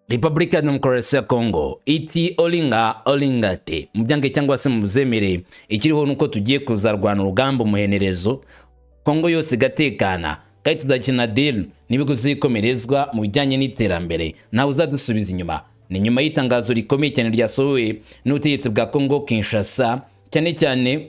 Repubulika ya Demokarasi ya Kongo iti olinga olingate mu byange cyangwa se mu buzemere ikiriho nuko tugiye kuzarwana urugamba umuhenerezo Kongo yose gatekana kandi tudakina deal n'ibiguzikomerezwa mu bijyanye n'iterambere nawe uzadusubiza inyuma. Ni nyuma y'itangazo rikomeye cyane ryasohowe n'ubutegetsi bwa Kongo Kinshasa, cyane cyane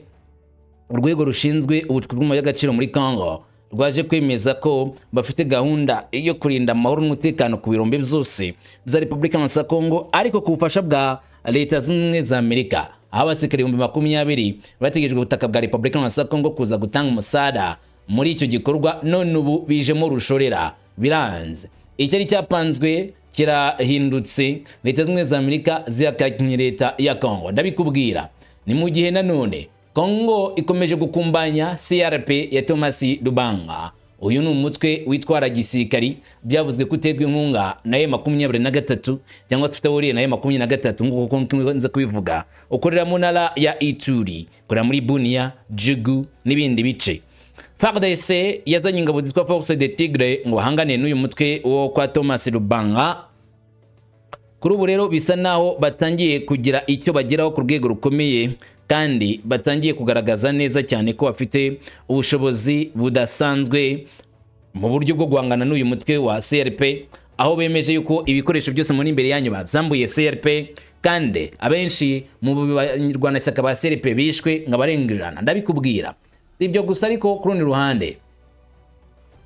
urwego rushinzwe ubucukuzi y'agaciro muri Kongo rwaje kwemeza ko bafite gahunda yo kurinda amahoro n'umutekano ku birombe byose bya Repubulika ya Kongo, ariko ku bufasha bwa Leta Zunze za Amerika. Abasikari 2020 bategejwe ubutaka bwa Repubulika ya Kongo kuza gutanga umusada muri icyo gikorwa, none ubu bijemo rushorera biranze. Icyari cyapanzwe kirahindutse, Leta Zunze za Amerika ziyakanye Leta ya Kongo. Ndabikubwira ni mu gihe nanone Kongo ikomeje gukumbanya CRP ya Thomas Lubanga. Uyu ni umutwe witwara gisirikari byavuzwe kutegwa inkunga na M23 cyangwa se ufite na M23 nguko nkunze kubivuga, ukorera mu ntara ya Ituri, ukorera muri Bunia, Jugu n'ibindi bice. FARDC yazanye ingabo zitwa Force des Tigres ngo hangane n'uyu mutwe wo kwa Thomas Lubanga. Kuri ubu rero bisa naho batangiye kugira icyo bageraho ku rwego rukomeye, kandi batangiye kugaragaza neza cyane ko bafite ubushobozi budasanzwe mu buryo bwo guhangana n'uyu mutwe wa CRP, aho bemeje yuko ibikoresho byose muri imbere yanyu babyambuye CRP, kandi abenshi mu barwanashyaka ba CRP bishwe nk'abarenga 100. Ndabikubwira si ibyo gusa, ariko ku rundi ruhande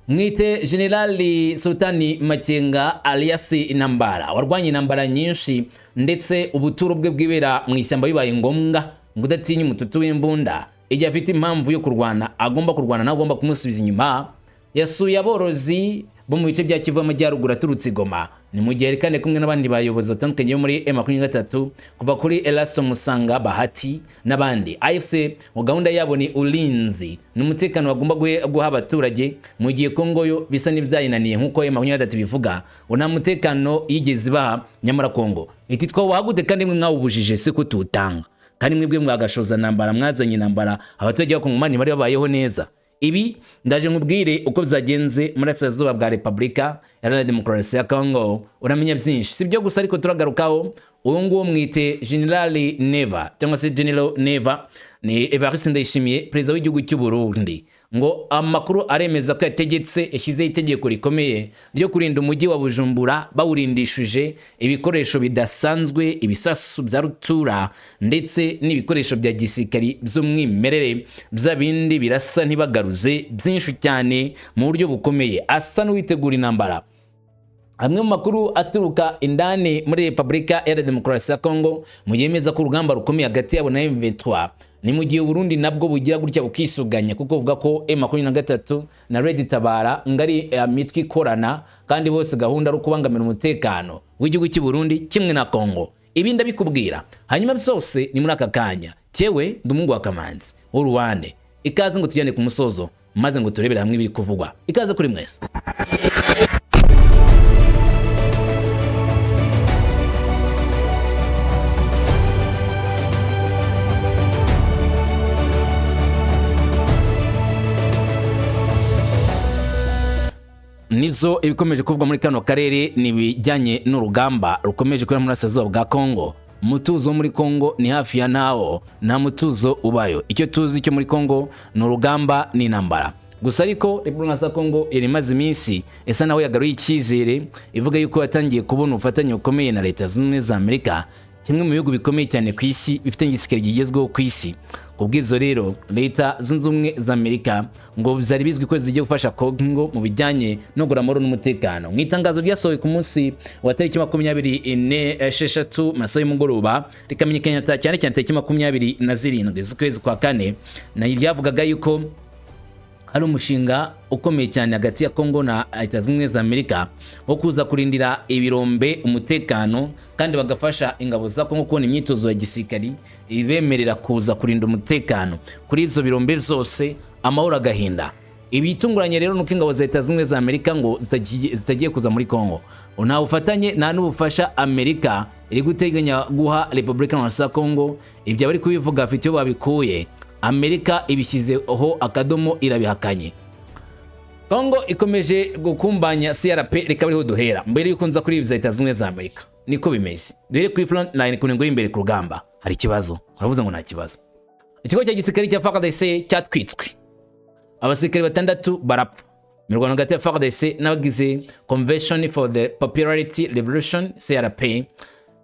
mwite Generali Sultani Makenga alias Intambara warwanye intambara nyinshi, ndetse ubuturo bwe bwibera mu ishyamba bibaye ngombwa ngo udatinya umututu w'imbunda igihe afite impamvu yo kurwana, agomba kurwana nawe agomba kumusubiza inyuma. Yasuye aborozi bo mu bice bya Kivu Amajyaruguru aturutse Goma, ni mu gihe kandi kumwe n'abandi bayobozi batandukanye bo muri M23 kuva kuri Elasto Musanga Bahati n'abandi. AFC mu gahunda yabo ni ulinzi n'umutekano bagomba guha abaturage, mu gihe Kongo yo bisa n'ibyayinaniye nk'uko M23 bivuga, nta mutekano yigeze baha. Nyamara Kongo iti twawagute kandi mwe mwawubujije se ko tutanga, kandi mwebwe mwagashoza nambara, mwazanye nambara abaturage bakongomani bari babayeho neza. Ibi ndaje nkubwire uko byagenze muri Burasirazuba bwa Repubulika ya Demokarasi ya Kongo. Uramenya byinshi si byo gusa, ariko turagarukaho uwo nguwo mwite General Neva cyangwa se General Neva, ni Evariste Ndayishimiye, perezida w'igihugu cy'u Burundi, ngo amakuru aremeza ko yategetse yashyizeho itegeko rikomeye ryo kurinda umujyi wa Bujumbura bawurindishije ibikoresho bidasanzwe, ibisasu bya rutura ndetse n'ibikoresho bya gisirikari by'umwimerere bya bindi birasa ntibagaruze byinshi cyane mu buryo bukomeye, asa n'uwitegura intambara. Amwe mu makuru aturuka indani muri Repubulika ya Demokarasi ya Kongo mu yemeza ko urugamba rukomeye hagati yabo na M23, ni mu gihe Burundi nabwo bugira gutya bukisuganya, kuko buvuga ko M23 na Red Tabara ngari mitwe ikorana, kandi bose gahunda ari kubangamira umutekano w'igihugu cy'u Burundi kimwe na Kongo. Ibi ndabikubwira hanyuma byose ni muri aka kanya. Cyewe ndumungu wa Kamanzi w'Uruwande, ikaze ngo tujyane ku musozo maze ngo turebere hamwe ibiri kuvugwa. Ikaze kuri mwese. Nivyo ibikomeje kuvugwa muri kano karere ni bijyanye n'urugamba rukomeje kubera muri Burasirazuba bwa Kongo. Mutuzo muri Kongo ni hafi ya nawo, nta mutuzo ubayo. Icyo tuzi cyo muri Kongo ni urugamba ni intambara gusa, ariko Repubulika ya Kongo iri maze iminsi esa naho yagaruye icyizere, ivuga yuko yatangiye kubona ubufatanye bukomeye na Leta Zunze za Amerika, kimwe mu bihugu bikomeye cyane ku isi bifite igisirikare kigezweho ku isi. Kubw'ivyo rero Leta Zunze Ubumwe za Amerika ngo byari bizwi ko zigiye gufasha Kongo mu bijyanye no guramoro n'umutekano. Mu itangazo ryasohowe ku munsi wa tariki 24 masaha y'umugoroba rikamenyekana cyane cyane tariki 27 z'ukwezi kwa kane, na ryavugaga yuko hari umushinga ukomeye cyane hagati ya Kongo na Leta Zunze za Amerika wo kuza kurindira ibirombe umutekano, kandi bagafasha ingabo za Kongo kubona imyitozo ya gisirikari ibemerera kuza kurinda umutekano kuri ivyo birombe byose, amahoro agahinda. Ibitunguranye rero nuko ingabo za Leta Zunze za Amerika ngo zitagiye kuza muri Kongo. Nta ufatanye nta n'ubufasha Amerika iri guteganya guha Repubulika ya Kongo. Ibyo bari kubivuga afite yo babikuye, Amerika ibishyizeho akadomo irabihakanye. Kongo ikomeje gukumbanya CRP, reka bariho duhera mbere yuko nza kuri ibi za Leta Zunze za Amerika. Niko bimeze. Duhere kuri front line kunengo imbere ku rugamba. Hari ikibazo. Uravuze ngo nta kibazo. Ikigo cya gisirikare cya FARDC cyatwitswe. Abasirikare batandatu barapfa. Mirwano hagati ya FARDC n'abagize Convention for the Popularity Revolution CRP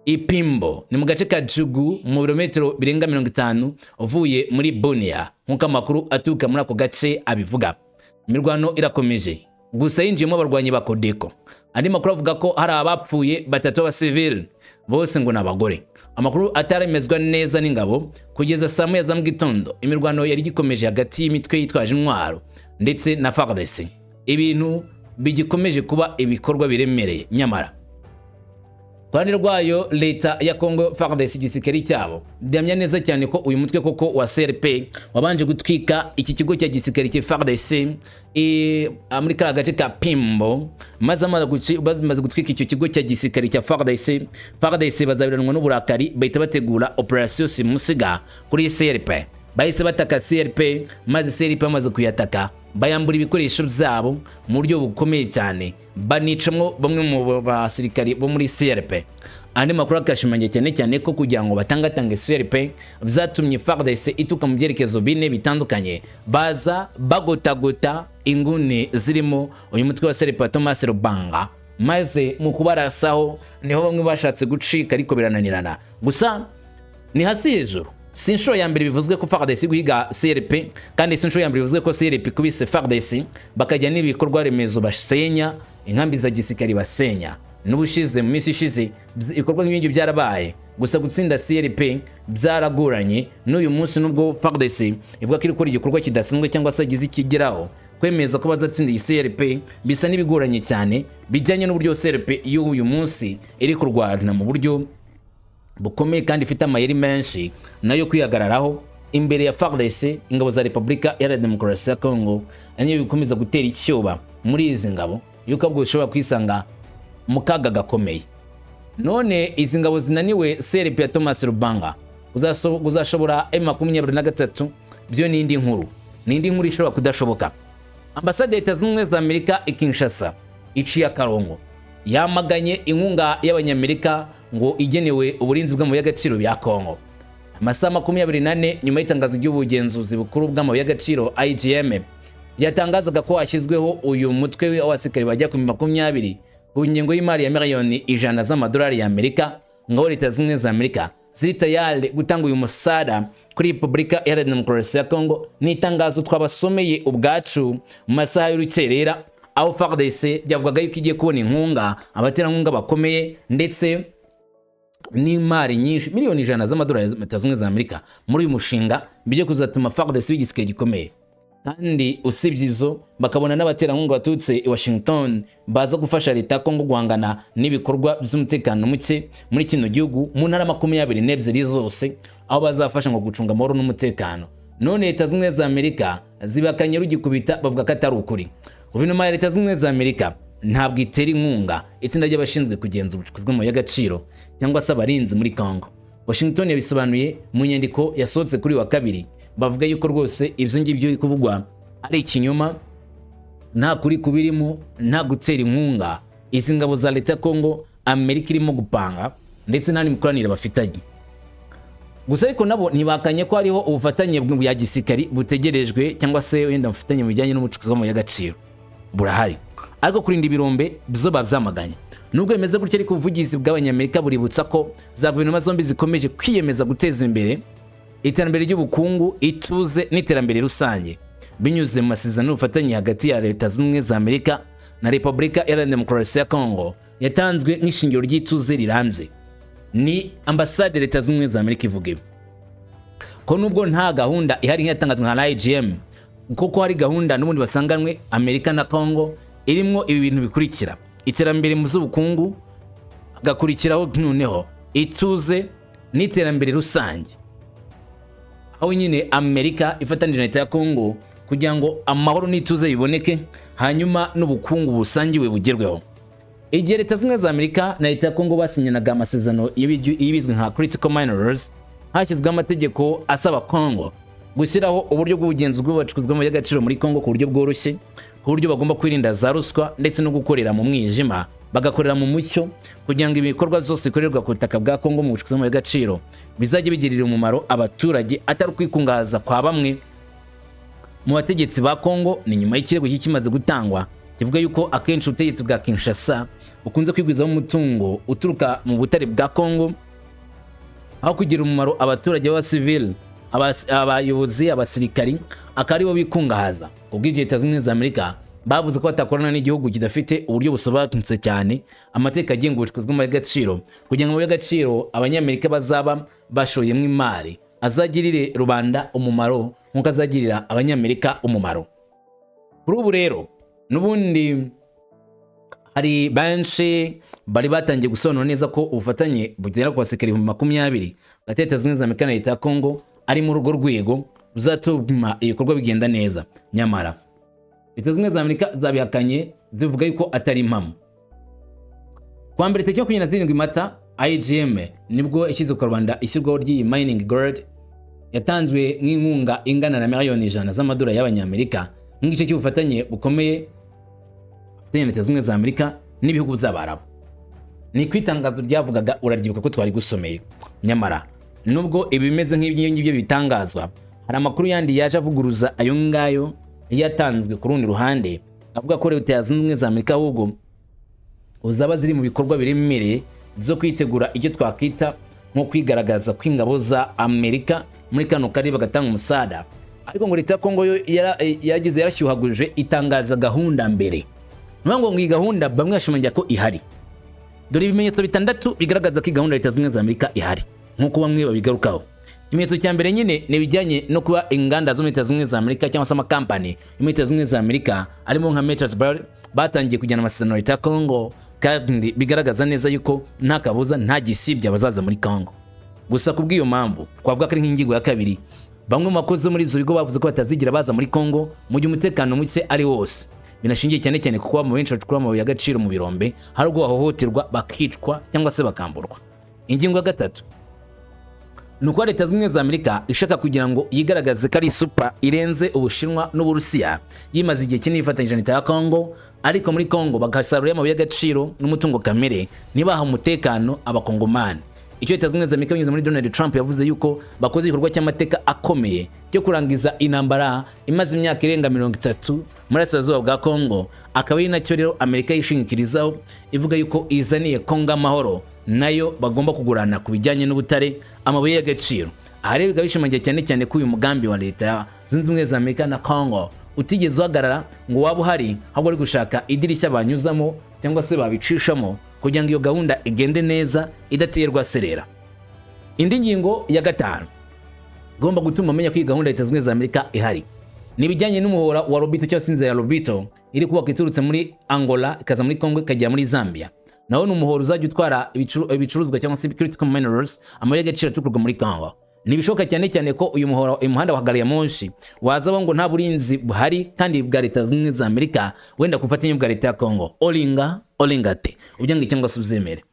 Ipimbo ni mu gace ka Jugu mu birometero birenga 50 uvuye muri Bunia, nkuko amakuru aturuka muri ako gace abivuga. Mirwano irakomeje, gusa yinjiyemo abarwanyi ba Kodeko. Andi makuru avuga ko hari abapfuye batatu b'abasivili, bose ngo nabagore. Amakuru ataremezwa neza n'ingabo kugeza saa moya za mugitondo. Imirwano yari gikomeje hagati y'imitwe yitwaje intwaro ndetse na FARDC. Ibintu bigikomeje kuba ibikorwa biremereye. Nyamara kwani rwayo leta ya Kongo FARDC igisirikare cyabo byamya neza cyane ko uyu mutwe koko wa CRP wabanje gutwika iki kigo cya gisirikare cya FARDC muri kara gace ka Pimbo, maze amaze gutwika icyo kigo cya gisirikare cya FARDC bazabiranwa n'uburakari bahita bategura operation simusiga kuri CRP. Bahise bataka CRP, maze CRP amaze kuyataka bayambura ibikoresho byabo mu buryo bukomeye cyane, banicamwo bamwe mu basirikari bo muri CRP. Andi makuru akashimangiye cyane ko kugira ngo batangatange CRP byatumye FARDC ituka mu byerekezo bine bitandukanye, baza bagotagota inguni zirimo uyu mutwe wa CRP Thomas Rubanga, maze mu kubarasaho niho bamwe bashatse gucika ariko birananirana. Gusa ni hasi hejuru. Sinshuro ya mbere bivuzwe ko FARDC guhiga CRP, kandi sinshuro ya mbere bivuzwe ko CRP kubise FARDC bakajya n'ibikorwa remezo basenya, inkambi za gisirikare basenya. N'ubushize mu minsi ishize ibikorwa nk'ibyo byarabaye, gusa gutsinda CRP byaragoranye. N'uyu munsi nubwo FARDC ivuga ko iri gukora igikorwa kidasanzwe cyangwa se agize ikigeraho, kwemeza ko bazatsinda iyi CRP bisa n'ibigoranye cyane, bijyanye n'uburyo CRP y'uyu munsi iri kurwana mu buryo bukomeye kandi ifite amayeri menshi nayo kwihagararaho imbere ya FARDC. Ingabo za Repubulika ya Demokarasi ya Kongo aniyo bikomeza gutera icyoba muri izi ngabo yuko bwo ushobora kwisanga mu kaga gakomeye. None izi ngabo zinaniwe CRP ya Thomas Rubanga, uzashobora M23 byo n'indi nkuru ishobora kudashoboka. Ambasade ya Leta Zunze Ubumwe za Amerika i Kinshasa iciye akarongo, yamaganye inkunga y'Abanyamerika ngo igenewe uburinzi bw'amabuye y'agaciro bya Kongo. Amasaha 24 nyuma y'itangazo ry'ubugenzuzi bukuru bw'amabuye y'agaciro IGM yatangazaga ko hashyizweho uyu mutwe w'abasirikare bajya ku 20 ku ngengo y'imari ya miliyoni 100 z'amadolari ya Amerika, ngo Leta Zunze za Amerika ziri tayari gutanga uyu musada kuri Repubulika ya Demokarasi ya Kongo. N'itangazo twabasomeye ubwacu mu masaha y'urukerera, aho FARDC byavugaga yuko igiye kubona inkunga, abaterankunga bakomeye ndetse n'imari nyinshi miliyoni 100 z'amadolari ya Leta Zunze za Amerika muri uyu mushinga, bijye kuzatuma FARDC igisirikare gikomeye. Kandi usibye izo bakabona n'abaterankunga batutse i Washington baza gufasha Leta Kongo guhangana n'ibikorwa by'umutekano muke muri kino gihugu mu ntara 22 zose, aho bazafasha ngo gucunga amahoro n'umutekano. None Leta Zunze za Amerika zibakanye rugikubita bavuga ko atari ukuri. Guverinoma ya Leta Zunze za Amerika ntabwo itera inkunga itsinda ry'abashinzwe kugenzura ubucukuzi bw'amabuye y'agaciro cyangwa se abarinzi muri Kongo. Washington yabisobanuye mu nyandiko yasohotse kuri wa kabiri, bavuga yuko rwose ibyo ngibyo kuvugwa ari ikinyoma, nta kuri kubirimo, nta gutera inkunga izi ngabo za Leta Kongo Amerika irimo gupanga ndetse nta n'imikoranire bafitanye. Gusa ariko nabo ntibakanye ko hariho ubufatanye bwa gisirikare butegerejwe cyangwa se wenda bufatanye mu bijyanye n'ubucukuzi bw'amabuye y'agaciro burahari, ariko kurinda ibirombe byo bavyamaganye. Nubwo yemeza gutya ariko ubuvugizi bw'Abanyamerika buributsa ko za guverinoma zombi zikomeje kwiyemeza guteza imbere iterambere ry'ubukungu, ituze n'iterambere rusange binyuze mu masezerano y'ubufatanye hagati ya Leta Zunze za Amerika na Repubulika ya Demokarasi ya Kongo yatanzwe nk'ishingiro ry'ituze rirambye. Ni ambasade Leta Zunze za Amerika ivuga ko nubwo nta gahunda ihari nk'yatangazwe na IGM, kuko hari gahunda n'ubundi basanganwe Amerika na Kongo irimo ibi bintu bikurikira: iterambere mu z'ubukungu, agakurikiraho noneho ituze n'iterambere rusange, aho nyine Amerika ifatanije na Leta ya Kongo kugira ngo amahoro n'ituze biboneke, hanyuma n'ubukungu busangiwe bugerweho. Igihe Leta Zunze za Amerika na Leta ya Kongo basinyanaga amasezerano y'ibizwi nka critical minerals, hashyizweho amategeko asaba Kongo gushyiraho uburyo bw'ubugenzuzi bw'ubucukuzi bw'amabuye y'agaciro muri Kongo ku buryo bworoshye, ku buryo bagomba kwirinda za ruswa ndetse no gukorera mu mwijima bagakorera mu mucyo kugira ngo ibikorwa byose bikorerwa ku butaka bwa Kongo mu bucukuzi bw'amabuye y'agaciro bizajye bigirira umumaro abaturage atari kwikungahaza kwa bamwe mu bategetsi ba Kongo. Ni nyuma y'ikirego kimaze gutangwa kivuga yuko akenshi ubutegetsi bwa Kinshasa bukunze kwigwizaho umutungo uturuka mu butare bwa Kongo aho kugira umumaro abaturage b'abasivili, abayobozi, abasirikari akari bo bikungahaza. Kubw'ibyo Leta Zunze Ubumwe za Amerika bavuze ko batakorana n'igihugu kidafite uburyo busobanutse cyane amateka agenga ubucukuzi bw'amabuye y'agaciro kugira ngo amabuye y'agaciro abanyamerika bazaba bashoyemo imari azagirire rubanda umumaro nk'uko azagirira abanyamerika umumaro. Kuri ubu rero n'ubundi hari benshi bari batangiye gusobanura neza ko ubufatanye bugera ku basekeri 20 Leta Zunze Ubumwe za Amerika na Leta ya Kongo ari mu rugo rwego ruzatuma ibikorwa bigenda neza. Nyamara Leta Zunze Ubumwe za Amerika zabihakanye zivuga yuko atari impamo. Kwa mbere tariki 27 Mata IGM nibwo ishyize ku Rwanda ishyirwaho ry'iyi mining gold yatanzwe nk'inkunga ingana na miliyoni 100 z'amadolari y'abanyamerika nk'igice cy'ubufatanye bukomeye na Leta Zunze Ubumwe za Amerika n'ibihugu by'Abarabu. Ni kwitangazo ryavugaga uraryibuka ko twari gusomeye. Nyamara nubwo ibimeze nk'ibyo bitangazwa hari amakuru yandi yaje avuguruza ayo ngayo yatanzwe ku rundi ruhande avuga ko Leta Zunze Ubumwe za Amerika ahubwo uzaba ziri mu bikorwa biremereye byo kwitegura icyo twakwita nko kwigaragaza kw'ingabo za Amerika muri kano kari bagatanga umusada. Ariko ngo Leta ya Kongo yagize yarashyuhaguje itangaza gahunda mbere. Ngo iyi gahunda bamwe bashimangira ko ihari. Dore ibimenyetso bitandatu bigaragaza ko gahunda Leta Zunze Ubumwe za Amerika ihari nkuko bamwe babigarukaho. Ikimenyetso cya mbere nyine ne bijyanye no kuba inganda zo Leta Zunze Ubumwe za Amerika cyangwa se amakampani yo Leta Zunze Ubumwe za Amerika arimo nka Metals batangiye kujyana amasezerano Leta ya Kongo kandi bigaragaza neza yuko nta kabuza nta gisibya bazaza muri Kongo. Gusa kubw'iyo mpamvu twavuga ko ari nk'ingingo ya kabiri bamwe mu bakozi muri ibyo bigo bavuze ko batazigira baza muri Kongo mu gihe umutekano muke ari wose. Binashingiye cyane cyane kuko mu benshi bacukura amabuye y'agaciro mu birombe hari ubwo bahohoterwa bakicwa cyangwa se bakamburwa. Ingingo ya gatatu nuko Leta Zunze Ubumwe za Amerika ishaka kugira ngo yigaragaze ko ari super irenze Ubushinwa n'Uburusiya yimaze igihe kinini ifatanyije na Leta ya Kongo, ariko muri Kongo bagasarura amabuye y'agaciro n'umutungo kamere nibaha umutekano abakongomani. Icyo Leta Zunze Ubumwe za Amerika binyuze muri Donald Trump yavuze yuko bakoze igikorwa cy'amateka akomeye cyo kurangiza intambara imaze imyaka irenga 30 muri Asazuba bwa Kongo. Akaba ari nacyo rero Amerika yishingikirizaho ivuga yuko izaniye Kongo amahoro, nayo bagomba kugurana ku bijyanye n'ubutare amabuye y'agaciro. Aha rero bikabishimangira cyane cyane ko uyu mugambi wa Leta Zunze Ubumwe za Amerika na Kongo utigeze uhagarara ngo waba uhari, ahubwo ari gushaka idirishya banyuzamo cyangwa se babicishamo kugira ngo iyo gahunda igende neza idaterwa serera. Indi ngingo ya gatanu igomba gutuma amenya ko iyi gahunda Leta Zunze Ubumwe za Amerika ihari ni bijyanye n'umuhora wa Lobito cyangwa sinze ya Lobito iri kubaka iturutse muri Angola ikaza muri Kongo ikagera muri Zambia. Naho n'umuhora uzajya utwara ibicuruzwa cyangwa se critical minerals amabuye y'agaciro atukurwa muri Kongo. Nibishoka cyane cyane ko uyu muhanda wa gari ya moshi wazaba ngo nta burinzi buhari kandi bwa Leta Zunze Ubumwe za Amerika wenda kufatanya bwa Leta ya Kongo. Olingate ubyange cyangwa se uzemere.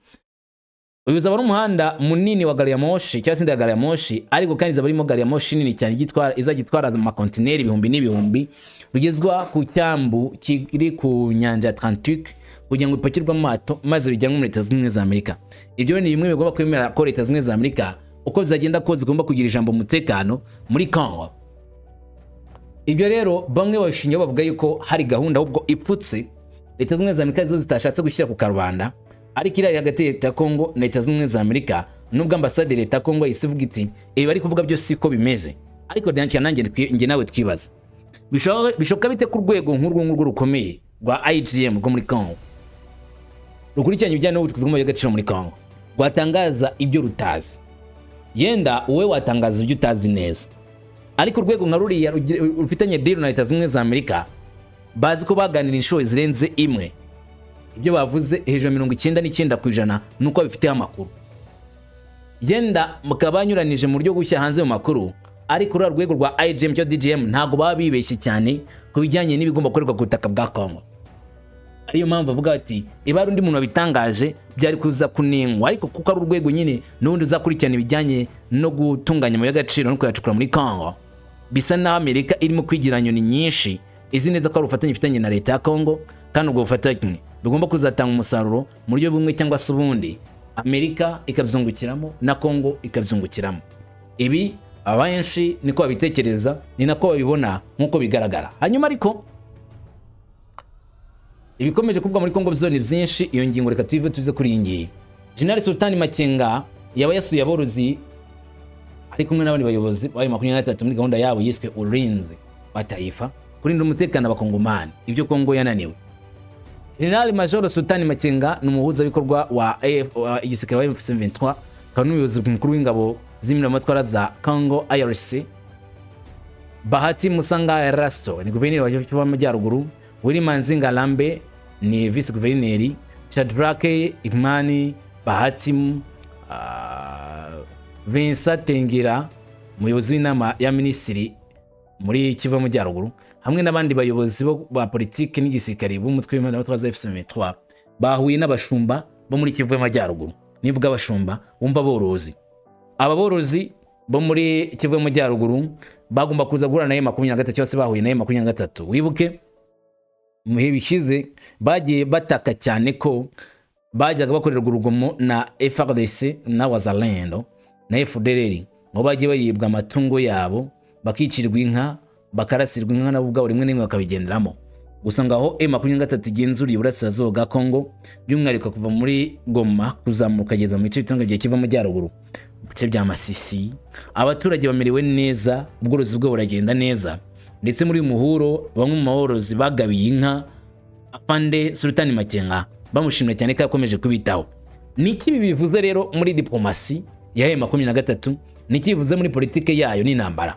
Uyu uzaba ari umuhanda munini wa gari ya moshi cyangwa se gari ya moshi, ariko kandi izaba arimo gari ya moshi nini cyane izagitwara amakontineri ibihumbi n'ibihumbi bigezwa ku cyambu kiri ku nyanja Atlantique kugira ngo ipakirwe amato maze bijyanwe muri Leta Zunze Ubumwe za Amerika. Ibyo ni bimwe bigomba kwemera ko Leta Zunze Ubumwe za Amerika uko bizagenda ko zigomba kugira ijambo umutekano muri Kongo. Ibyo rero bamwe bashingiye bavuga yuko hari gahunda ahubwo ipfutse Leta Zunze Ubumwe za Amerika zo zitashatse gushyira ku karubanda, ariko iri hagati ya Leta ya Kongo na Leta Zunze Ubumwe za Amerika nubwo ambasade Leta ya Kongo isivuga iti ibi bari kuvuga byo siko bimeze. Ariko nanjye nawe twibaza bishoboka bite ku rwego nk'urwo rukomeye rwa IGM rwo muri Kongo rukurikiranye ibijyanye n'ubucukuzi bw'amabuye y'agaciro muri Kongo rwatangaza ibyo rutazi. Yenda uwe watangaza ibyo utazi neza, ariko urwego nka ruriya rufitanye deal na Leta Zunze Ubumwe za Amerika bazi ko baganira inshuro zirenze imwe. Ibyo bavuze hejuru 99% nuko bifite amakuru. Yenda mukabanyuranije mu buryo gushya hanze mu makuru, ariko uru rwego rwa IGM cyo DGM ntago baba bibeshye cyane ku bijyanye n'ibigomba gukorerwa ku butaka bwa Kongo. Ariyo mpamvu avuga ati iba undi muntu wabitangaje byari kuza kunengwa, ariko kuko ari urwego nyine n'undi uzakurikirana ibijyanye no gutunganya amabuye y'agaciro no kuyacukura muri Kongo, bisa na Amerika irimo kwigira nyoni nyinshi izi neza ko ari ubufatanye ifitanye na leta ya Congo, kandi ubwo bufatanye bigomba kuzatanga umusaruro mu buryo bumwe cyangwa se ubundi, Amerika ikabyungukiramo na Congo ikabyungukiramo. Ibi abenshi niko babitekereza, ni nako babibona nkuko bigaragara. Hanyuma ariko ibikomeje kubwa muri Congo bizoni byinshi, iyo ngingo reka tuze kuri iyi ngiyi. General Sultani Makenga yaba yasuye aborozi ari kumwe n'abandi bayobozi ba M23 muri gahunda yabo yiswe ulinzi wa taifa, kurinda umutekano w'abakongomani, ibyo Kongo yananiwe. General Major Sultani Makenga n'umuhuza bikorwa wa igisirikare wa M23 kandi n'umuyobozi mukuru w'ingabo z'imiramatwara za Congo IRC. Bahati Musanga Erasto ni guverineri wa Kivu y'Amajyaruguru, William Nzinga Lambe ni vice guverineri, Shadrake Imani Bahati, Vincent Tengira umuyobozi w'inama ya minisitiri muri Kivu y'Amajyaruguru, hamwe n'abandi bayobozi ba politiki n'igisirikare b'umutwe w'imiramatwara za M23 bahuye n'abashumba bo muri Kivu y'Amajyaruguru. Nivuga abashumba wumva borozi, aba borozi bo muri Kivu y'Amajyaruguru bagomba kuza guhura na M23 cyose bahuye na M23. Wibuke mu bihe bishize bagiye bataka cyane ko bajyaga bakorerwa urugomo na FARDC na Wazalendo na FDLR, ngo bagiye bayibwa amatungo yabo, bakicirwa inka, bakarasirwa inka nabo ubwabo rimwe n'imwe bakabigenderamo. Gusa ngaho M23 igenzuriye uburasirazuba bwa Congo, by'umwihariko kuva muri Goma kuzamuka kugeza mu bice bitandukanye bya Kivu y'Amajyaruguru, bice bya Masisi, abaturage bamerewe neza, ubworozi bwabo buragenda neza. Ndetse muri muhuro bamwe mu borozi bagabiye inka Afande Sultani Makenga, bamushimira cyane ko yakomeje kubitaho. Niki bivuze rero muri diplomasi ya M23, niki bivuze muri politike yayo n'intambara?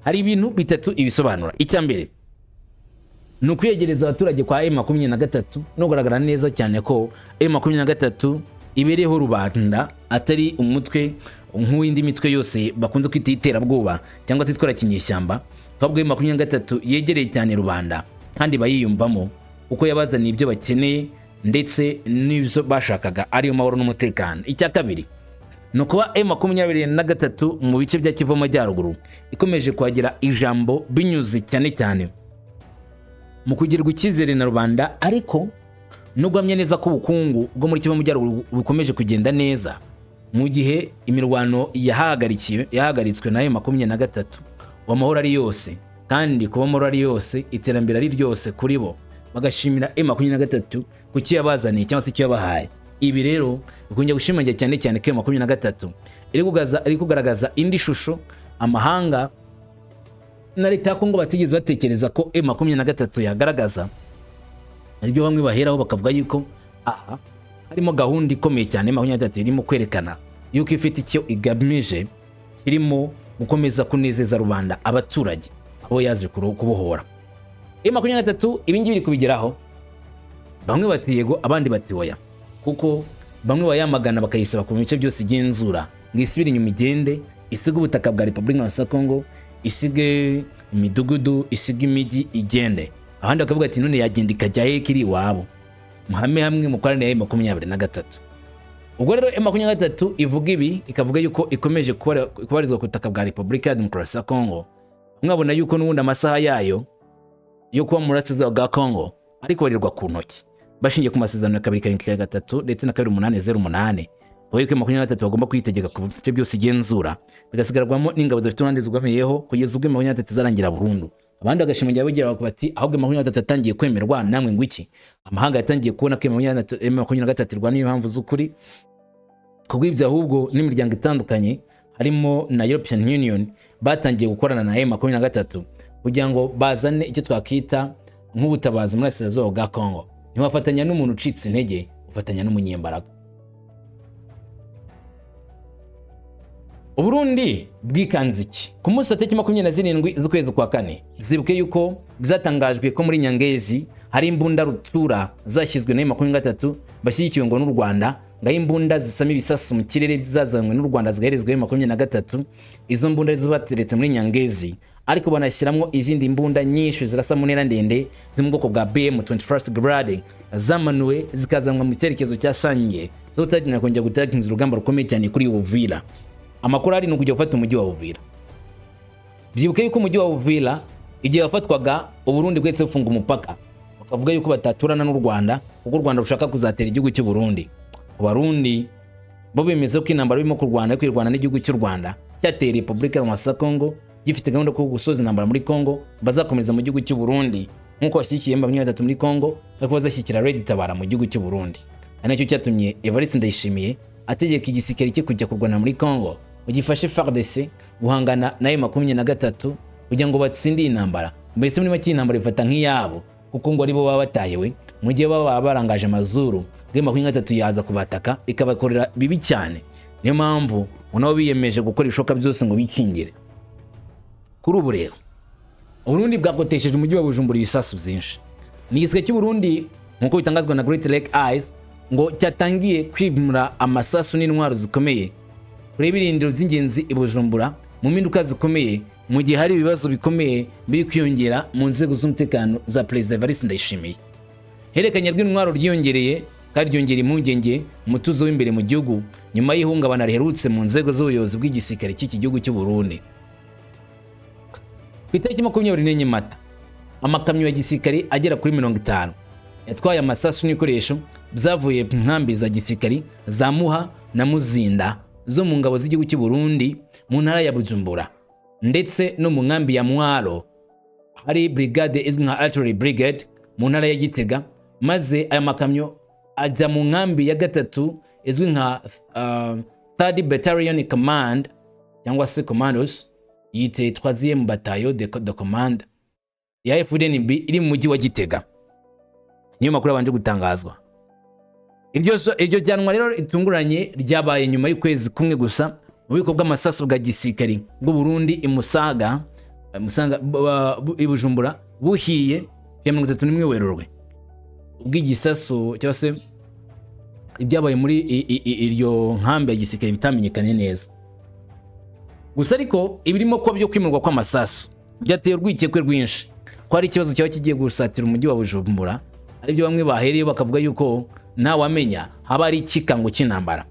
Hari ibintu bitatu ibisobanura. Icya mbere ni ukwiyegereza abaturage kwa M23 no kugaragara neza cyane ko M23 ibereho rubanda, atari umutwe nk'uwindi mitwe yose bakunze kwita iterabwoba cyangwa se itwara kinyeshyamba. Kabwe M23 yegereye cyane rubanda kandi bayiyumvamo uko yabazaniye ibyo bakeneye ndetse n'ibyo bashakaga, ariyo mahoro n'umutekano. Icya kabiri no kuba M23 mu bice bya Kivu y'Amajyaruguru ikomeje kwagira ijambo binyuze cyane cyane mu kugirwa icyizere na rubanda, ariko no guhamya neza ko ubukungu bwo muri Kivu y'Amajyaruguru bukomeje kugenda neza mu gihe imirwano yahagaritswe na M23. Amahoro ari yose, kandi kuba amahoro ari yose, iterambere ari ryose kuri bo, bagashimira M23 kuki yabazaniye cyangwa se cyabahaye. Ibi rero bikunye gushimangira cyane cyane ko M23 iri kugaragaza indi shusho amahanga na leta ya Kongo batigeze batekereza ko M23 yagaragaza. Aribyo bamwe baheraho bakavuga yuko aha harimo gahunda ikomeye cyane M23 irimo kwerekana yuko ifite icyo igamije, irimo gukomeza kunezeza rubanda, abaturage abo yaje kubohora. M23 ibingi biri kubigeraho, bamwe bati yego abandi bati oya, kuko bamwe bayamagana bakayisaba ku bice byose igenzura ngo isubire inyuma igende, isige ubutaka bwa Republika ya Congo, isige imidugudu, isige imijyi igende. Abandi bakavuga ati none yagenda ikajya he kiri wabo muhame hamwe mukorane ya M23. Ubwo rero M23 ivuga ibi, ikavuga yuko ikomeje kubarizwa ku butaka bwa Republika ya Demokarasi ya Congo. Mwabona yuko n'ubundi amasaha yayo yo kuba mu burasirazuba bwa Congo ariko barirwa ku ntoki, bashingiye ku masezerano ya 273 ndetse na 2808 aho yuko M23 bagomba kwitegeka ku bice byose igenzura, bigasigarwamo n'ingabo zifite uruhande zugamiyeho kugeza ubwo M23 zarangira burundu. Abandi bagashimangira bagira bati ahubwo M23 atangiye kwemerwa, namwe ngwiki amahanga yatangiye kubona ko M23 irwana impamvu z'ukuri. Kubw'ibyo ahubwo n'imiryango itandukanye harimo na European Union batangiye gukorana na M23 kugira ngo bazane icyo twakita nk'ubutabazi muri Burasirazuba bwa Congo. Ntiwafatanya n'umuntu ucitse intege, ufatanya n'umunyembaraga. Uburundi bwikanziki ku munsi wa 27 z'ukwezi kwa kane, zibuke yuko bizatangajwe ko muri Nyangezi hari imbunda rutura zashyizwe na M23 bashyigikiwe ngo n'u Rwanda, ngo imbunda zisama ibisasu mu kirere bizazanwe n'u Rwanda zigaherezwe M23. Izo mbunda zo bateretse muri Nyangezi, ariko banashyiramo izindi imbunda nyinshi zirasa mu ntera ndende zo mu bwoko bwa BM21 Grade zamanuwe zikazanwa mu cyerekezo cya Sange, zo tagina kongera gutakinza urugamba rukomeye cyane kuri Uvira. Amakuru ari no kujya gufata umujyi wa Uvira. Byibuke yuko umujyi wa Uvira igihe yafatwaga Uburundi bwetse bufunga umupaka bakavuga yuko bataturana n'u Rwanda kuko u Rwanda rushaka kuzatera igihugu cy'u Burundi. Abarundi bo bemeze ko intambara irimo kurwana yo kwirwana n'igihugu cy'u Rwanda cyateye Repubulika ya Kongo gifite gahunda ko gusoza intambara muri Kongo bazakomereza mu gihugu cy'u Burundi nkuko bashyikiye M23 muri Kongo ariko bazashyikira Red Tabara mu gihugu cy'u Burundi. Ari nacyo cyatumye Evariste Ndayishimiye ategeka igisirikare cye kujya kurwana muri Kongo ugifashe FARDC guhangana na M23 kugira ngo batsinde intambara. Mbese muri make intambara ifata nk'iyabo kuko ngo aribo baba batayewe mu gihe baba barangaje amazuru M23 yaza kubataka ikabakorera bibi cyane. Niyo mpamvu unabo biyemeje gukora ishoka byose ngo bikingire. Kuri ubu rero Uburundi bwakotesheje umujyi wa Bujumbura ibisasu byinshi. Ni igisirikare cy'u Burundi nkuko bitangazwa na Great Lake Eyes ngo cyatangiye kwimura amasasu n'intwaro zikomeye kuri ibirindiro by'ingenzi i Bujumbura mu mpinduka zikomeye mu gihe hari ibibazo bikomeye biri kwiyongera mu nzego z'umutekano za Perezida Evariste Ndayishimiye. Herekanya rw'intwaro ryiyongereye kandi ryongera impungenge umutuzo w'imbere mu gihugu nyuma y'ihungabana riherutse mu nzego z'ubuyobozi bw'igisirikare cy'iki gihugu cy'u Burundi. Ku itariki 24 Mata amakamyo ya gisirikare agera kuri 50 yatwaye amasasu n'ibikoresho byavuye mu nkambi za gisirikare za Muha na Muzinda zo mu ngabo z'igihugu cy'u Burundi mu ntara ya Bujumbura ndetse no mu nkambi ya Mwaro hari brigade izwi nka Artillery Brigade mu ntara ya Gitega, maze aya makamyo ajya mu nkambi ya gatatu izwi nka 3rd Battalion Command cyangwa se Commandos yite 3e Bataillon de Commande ya FDNB iri mu mujyi wa Gitega. Niyo makuru abanje gutangazwa. Iryo jyanwa rero itunguranye ryabaye nyuma y'ukwezi kumwe gusa mu biko bw'amasasu bwa gisirikari bw'u Burundi imusanga ibujumbura buhiye ya 31 Werurwe. Ubw'igisasu cyangwa se ibyabaye muri iryo nkambi ya gisirikare bitamenyekanye neza. Gusa ariko ibirimo kwa byo kwimurwa kw'amasasu byateye urwikekwe rwinshi ko ari ikibazo cyaba kigiye gusatira umujyi wa Bujumbura, ari byo bamwe bahereye bakavuga yuko nta wamenya haba ari ikikango cy'intambara.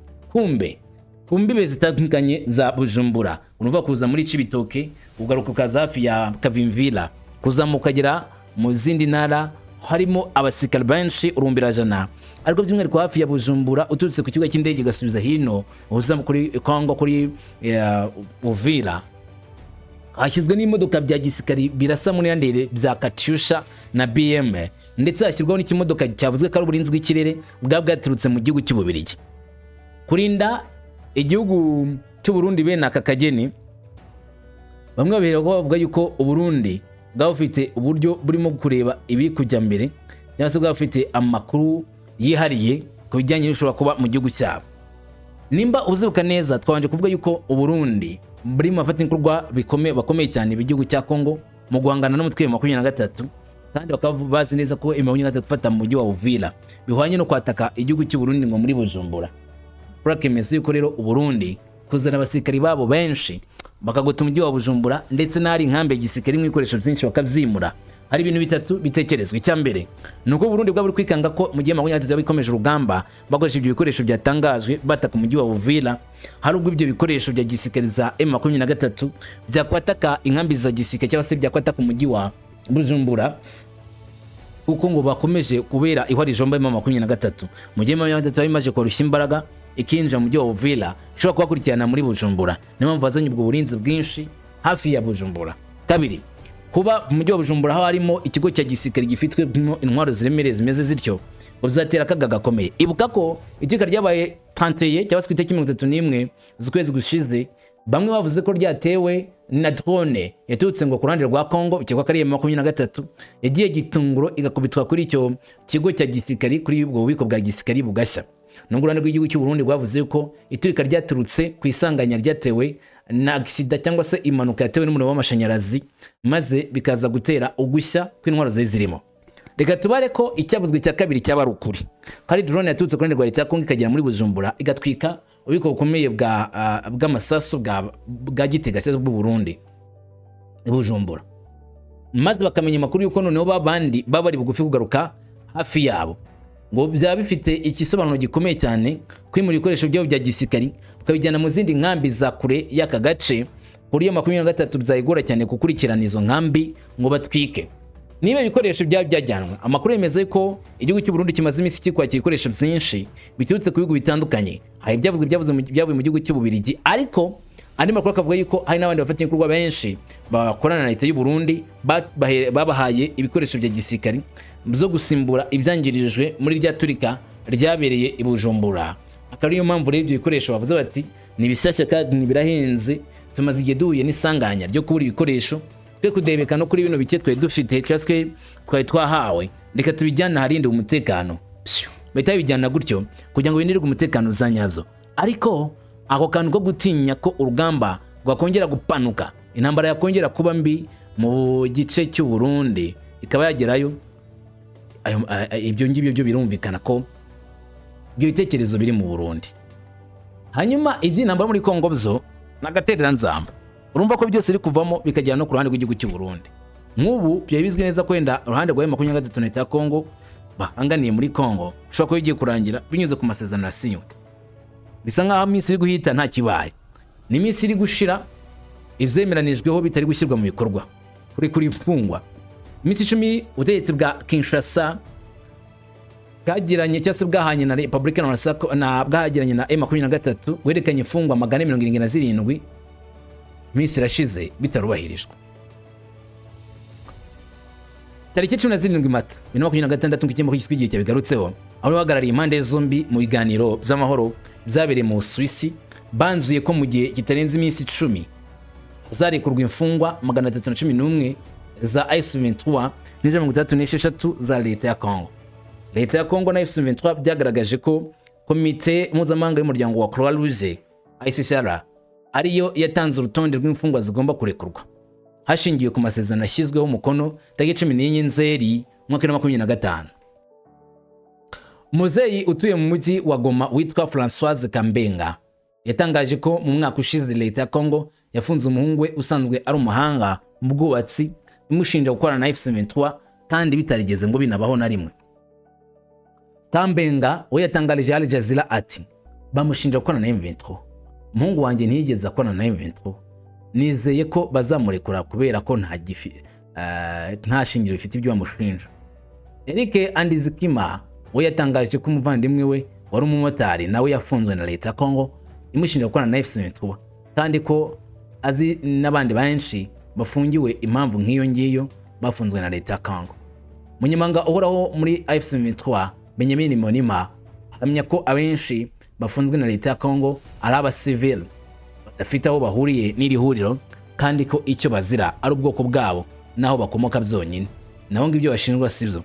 Kumbe zitandukanye za Bujumbura unuva kuza muri Cibitoke ugaruka ukaza hafi ya Kavimvira kuzamuka gera mu zindi ntara harimo abasirikare benshi urumbirajana, ariko by'umwihariko hafi ya Bujumbura uturutse ku kigo cy'indege gasubiza hino uza kuri Kongo kuri Uvira hashyizwe n'imodoka bya gisirikare birasa muri yandere bya Katyusha na BM, ndetse hashyirwaho n'ikimodoka cyavuzwe ko ari uburinzi bw'ikirere bwaturutse mu gihugu cy'Ububirigi kurinda igihugu cy'u Burundi bene aka kageni. Bamwe babera bavuga yuko Uburundi bwafite uburyo burimo kureba ibiri kujya mbere cyangwa se bwafite amakuru yihariye ku bijyanye n'ishobora kuba mu gihugu cyabo. Nimba uzibuka neza twabanje kuvuga yuko Uburundi buri mu mafatinkurwa bakomeye cyane b'igihugu cya Kongo mu guhangana n'umutwe wa 23, kandi bakaba bazi neza ko M23 gufata mu mujyi wa Uvira bihwanye no kwataka igihugu cy'u Burundi ngo muri Bujumbura. Prakemeze yuko rero Uburundi kuzana abasirikari babo benshi bakagota umujyi wa Bujumbura ndetse n'ari inkambi ya gisirikare mw'ikoresho byinshi bakavyimura. Hari ibintu bitatu bitekerezwa. Icyambere nuko Burundi bwa buri kwikanga ko mu gihe 23 bikomeje urugamba bakoresha ibyo bikoresho byatangazwe bataka umujyi wa Uvira, hari ubwo ibyo bikoresho bya gisirikare za M23 byakwataka inkambi za gisirikare cyangwa se byakwataka umujyi wa Bujumbura kuko ngo bakomeje kubera ihwarijomba M23 mu gihe M23 bimaje korushya imbaraga ikinja mu mujyi wa Uvira ishobora kubakurikirana muri Bujumbura. Niyo mpamvu bazanye ubwo burinzi bwinshi hafi ya Bujumbura. Kabiri, kuba mu mujyi wa Bujumbura harimo ikigo cya gisirikare gifitwe intwaro ziremereye zimeze zityo uzatera akaga gakomeye. Ibuka ko itika ryabaye 31 cyangwa se kwiteki 31 z'ukwezi gushize bamwe bavuze ko ryatewe na drone yaturutse ngo kurande rwa Kongo ikekwa kari M23 yagiye gitunguro igakubitwa kuri icyo kigo cya gisirikare kuri ubwo bubiko bwa gisirikare bugashya. N'ungurane rw'igihugu cy'u Burundi rwavuze ko iturika ryaturutse ku isanganya ryatewe na accident cyangwa se impanuka yatewe n'umuriro w'amashanyarazi maze bikaza gutera ugushya kw'intwaro zirimo. Reka tubare ko icyavuzwe cya kabiri cyaba ari ukuri. Hari drone yaturutse kurande rwa leta ya Kongo ikagera muri Bujumbura igatwika ubiko bukomeye bw'amasasu bwa Gitega cyangwa bw'u Burundi Bujumbura, maze bakamenya makuru yuko noneho babandi bari bugufi kugaruka hafi yabo ngo byaba bifite ikisobanuro gikomeye cyane kwimura ibikoresho byabo bya gisirikari bakabijyana mu zindi nkambi za kure y'aka gace kuri yo 23 byayigora cyane gukurikirana izo nkambi ngo batwike. Niba ibikoresho byajyanwa, amakuru yemeza ko igihugu cy'u Burundi kimaze imisi kikwakira ibikoresho byinshi biturutse ku bihugu bitandukanye. Hari byavuye mu gihugu cy'u Bubiligi, ariko andi makuru akavuga yuko hari n'abandi bafatanya ibikorwa benshi bakorana na leta y'u Burundi babahaye ibikoresho bya gisirikari byo gusimbura ibyangirijwe muri rya turika ryabereye i Bujumbura. Akariyo mpamvu rero ibyo bikoresho bavuze bati ni bishyashya kandi birahenze, tumaze igihe duhuye n'isanganya ryo kubura ibikoresho twe kudebeka no kuri bino bike twe dufite twari twahawe, reka tubijyana harinde umutekano. Bahita bijyana gutyo kugira ngo binirwe umutekano uzanyazo. Ariko ako kantu ko gutinya ko urugamba rwakongera gupanuka, intambara yakongera kuba mbi mu gice cy'u Burundi ikaba yagerayo, ibyo ngibyo byo birumvikana ko ibyo bitekerezo biri mu Burundi. Hanyuma iby'intambara muri Kongo byo nagaterera nzamba, urumva ko byose biri kuvamo bikagera no ku ruhande rw'igihugu cy'u Burundi. Nk'ubu byabizwe neza kwenda uruhande rwa M23 leta ya Kongo bahanganiye muri Kongo ushobora ko igiye kurangira binyuze ku masezerano yasinywe. Bisa nkaho iminsi iri guhita nta kibaye, ni iminsi iri gushira ivyemeranijweho bitari gushyirwa mu bikorwa. Kuri mfungwa iminsi 10 ubutegetsi bwa Kinshasa bwagiranye cyase bwahanye na Republika na bwagiranye na M23 werekanye imfungwa 177 iminsi irashize bitarubahirijwe. Tariki 17 Mata 2026 nk'ikimbo cy'igihe cyabigarutseho, aho bahagarariye impande zombi mu biganiro by'amahoro byabereye mu Suisse, banzuye ko mu gihe kitarenze iminsi 10 zarekurwa imfungwa 311 za AFC23 n'36 za leta ya Kongo. Leta ya Kongo na AFC23 byagaragaje ko komite mpuzamahanga y'umuryango wa Croix Rouge ICCR ariyo yatanze urutonde rw'imfungwa zigomba kurekurwa hashingiye ku masezerano ashyizweho umukono tariki 14 Nzeri 2025. Muzeyi utuye mu mujyi wa Goma witwa Françoise Kambenga yatangaje ko mu mwaka ushize leta ya Kongo yafunze umuhungu we usanzwe ari umuhanga mu bwubatsi imushinja gukorana na AFC23 kandi bitarigeze ngo binabaho na rimwe. Kambenga we yatangarije Al Jazeera ati bamushinja gukorana na M23, umuhungu wanjye ntiyigeze akorana na M23, nizeye ko bazamurekura kubera ko nta shingiro bifite ibyo bamushinja. Eric Andizikima we yatangaje ko umuvandimwe we wari umumotari nawe yafunzwe na leta ya Kongo imushinja gukorana na AFC23 kandi ko azi n'abandi benshi bafungiwe impamvu nk'iyo ngiyo bafunzwe na leta ya Kongo. Munyamanga uhoraho muri AFC23 Benjamin Monima ahamya ko abenshi bafunzwe na leta ya Kongo ari abasivile badafite aho bahuriye n'iri huriro kandi ko icyo bazira ari ubwoko bwabo naho bakomoka byonyine, naho ngibyo bashinjwa sibyo.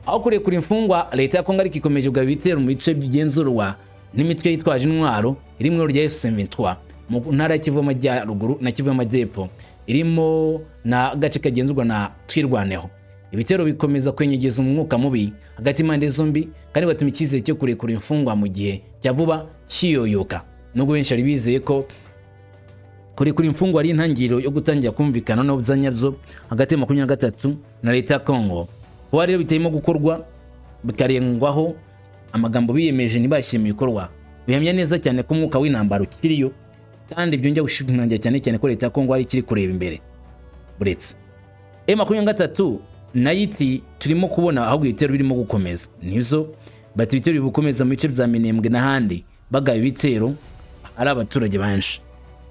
Aho kuri imfungwa leta ya Kongo ariko ikomeje kugaba ibitero mu bice by'igenzurwa n'imitwe yitwaje intwaro irimo rya AFC23 mu ntara ya Kivu y'Amajyaruguru na Kivu y'Amajyepfo irimo na gace kagenzurwa na Twirwaneho. Ibitero bikomeza kwenyegeza umwuka mubi hagati impande zombi kandi batuma icyizere cyo kurekura imfungwa mu gihe cya vuba kiyoyoka, nubwo benshi ari bizeye ko kuri imfungwa ari intangiriro yo gutangira kumvikana no buzanyazo hagati ya 23 na leta ya Kongo. Kuba rero biteyemo gukorwa bikarengwaho amagambo biyemeje ntibashye mu bikorwa bihamya neza cyane ko umwuka w'intambara ukiriyo kandi byongera gushimangira cyane ko leta ya Kongo ari kiri kureba imbere. Buretse M23 nayiti turimo kubona ahubwo ibitero birimo gukomeza, nizo bati ibitero bibukomeza mu bice bya Minembwe n'ahandi bagaye ibitero ari abaturage benshi.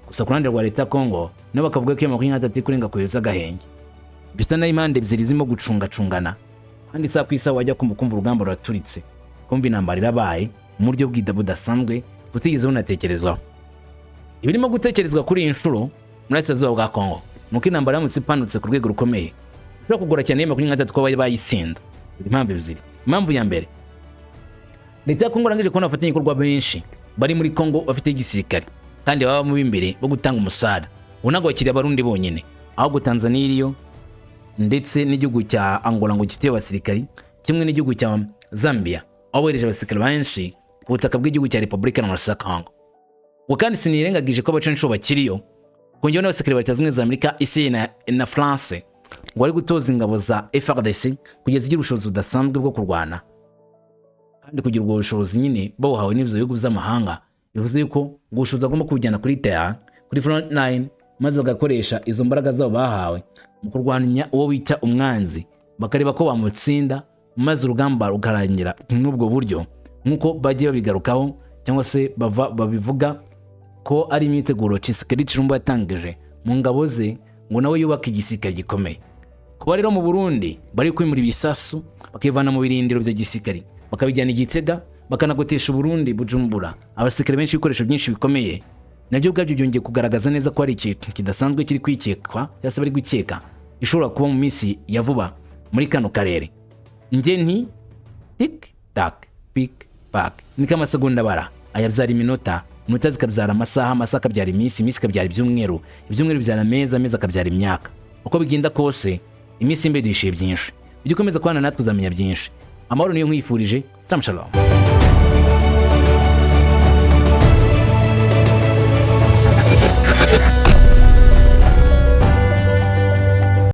Gusa ku ruhande rwa leta ya Kongo nabo bakavuga ko M23 kurenga kuyeza gahenge, bisa na impande ebyiri zirimo gucungacungana kandi saa kwisa wajya kumva urugamba ruraturitse, kumva intambara irabaye mu buryo budasanzwe butigeze bunatekerezwaho. Ibirimo gutekerezwa kuri iyi nshuro muri Asazuba bwa Kongo nuko intambara yamutse ipanutse ku rwego rukomeye ushobora kugura cyane M23 ko bayisinda. Impamvu ebyiri. Impamvu ya mbere, leta ya Kongo rangije kubona abafatanyabikorwa benshi bari muri Kongo bafite igisirikare kandi baba mu bimbere bo gutanga umusada unago bakiriye abarundi bonyine, ahubwo Tanzania iriyo ndetse n'igihugu cya Angola ngo gifite abasirikari kimwe n'igihugu cya Zambia aho bohereje abasirikare benshi ku butaka bw'igihugu cya Republika ya Kongo. Kandi sinirengagije ko abacancuro bakiriyo kongera n'abasirikare ba Tanzania za Amerika isi na France ngo ari gutoza ingabo za FARDC kugeza igira ubushobozi budasanzwe bwo kurwana kandi kugira ubwo bushobozi nyine bawuhawe n'ibyo bihugu by'amahanga. Bivuze yuko ubushobozi agomba kubujyana kuri terrain, kuri front line maze bagakoresha izo mbaraga zabo bahawe mu kurwanya uwo bita umwanzi, bakareba ko bamutsinda, maze urugamba rukarangira n'ubwo buryo, nk'uko bagiye babigarukaho cyangwa se babivuga ko ari imyiteguro Tshisekedi Tshilombo yatangije mu ngabo ze ngo nawe yubaka igisirikare gikomeye. Kuba rero mu Burundi bari kwimura ibisasu bakivana mu birindiro bya gisirikare bakabijyana Igitega bakanagotesha Burundi Bujumbura abasirikare benshi ibikoresho byinshi bikomeye, nabyo ubwabyo byongeye kugaragaza neza ko ari ikintu kidasanzwe kiri kwikekwa cyangwa bari gukeka gishobora kuba mu minsi ya vuba muri kano karere. Nge nti tik tak pick back, ni k'amasegonda bara ayabyara iminota zikabyara amasaha akabyara iminsi ikabyara ibyumweru bibyara amezi akabyara imyaka. Uko bigenda kose iminsi imbere yishiye byinshi, ujye ukomeza kubana natwe uzamenya byinshi. Amahoro niyo nkwifurije. Shalom.